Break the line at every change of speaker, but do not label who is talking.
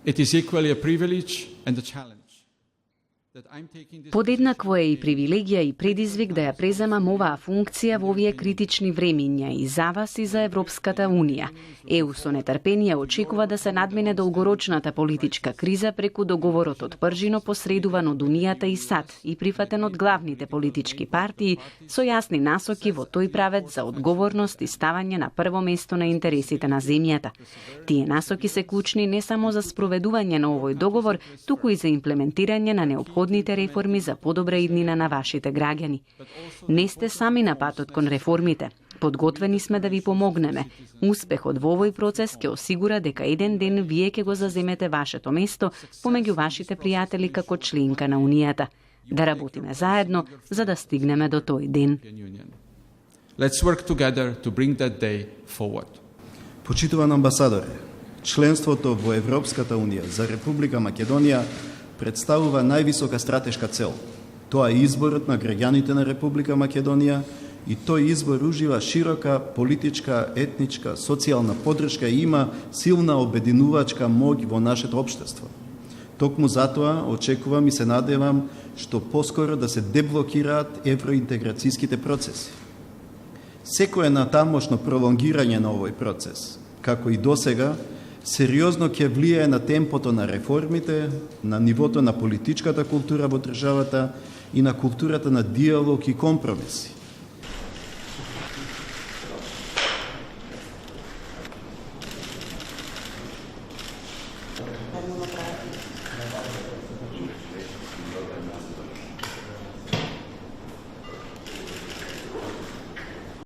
It is equally a privilege and a challenge.
Подеднакво е и привилегија и предизвик да ја преземам оваа функција во овие критични времиња и за вас и за Европската Унија. ЕУ со нетрпение очекува да се надмине долгорочната политичка криза преку договорот од Пржино посредуван од Унијата и САД и прифатен од главните политички партии со јасни насоки во тој правец за одговорност и ставање на прво место на интересите на земјата. Тие насоки се клучни не само за спроведување на овој договор, туку и за имплементирање на неопходните реформи за подобра иднина на вашите граѓани. Не сте сами на патот кон реформите. Подготвени сме да ви помогнеме. Успехот во овој процес ќе осигура дека еден ден вие ќе го заземете вашето место помеѓу вашите пријатели како членка на Унијата. Да работиме заедно за да стигнеме до тој ден.
Let's work together to bring that day forward.
Почитуван амбасадоре, членството во Европската Унија за Република Македонија представува највисока стратешка цел. Тоа е изборот на граѓаните на Република Македонија и тој избор ужива широка политичка, етничка, социјална поддршка и има силна обединувачка моќ во нашето општество. Токму затоа очекувам и се надевам што поскоро да се деблокираат евроинтеграцијските процеси. Секое натамошно пролонгирање на овој процес, како и досега, сериозно ќе влијае на темпото на реформите, на нивото на политичката култура во државата и на културата на диалог и компромиси.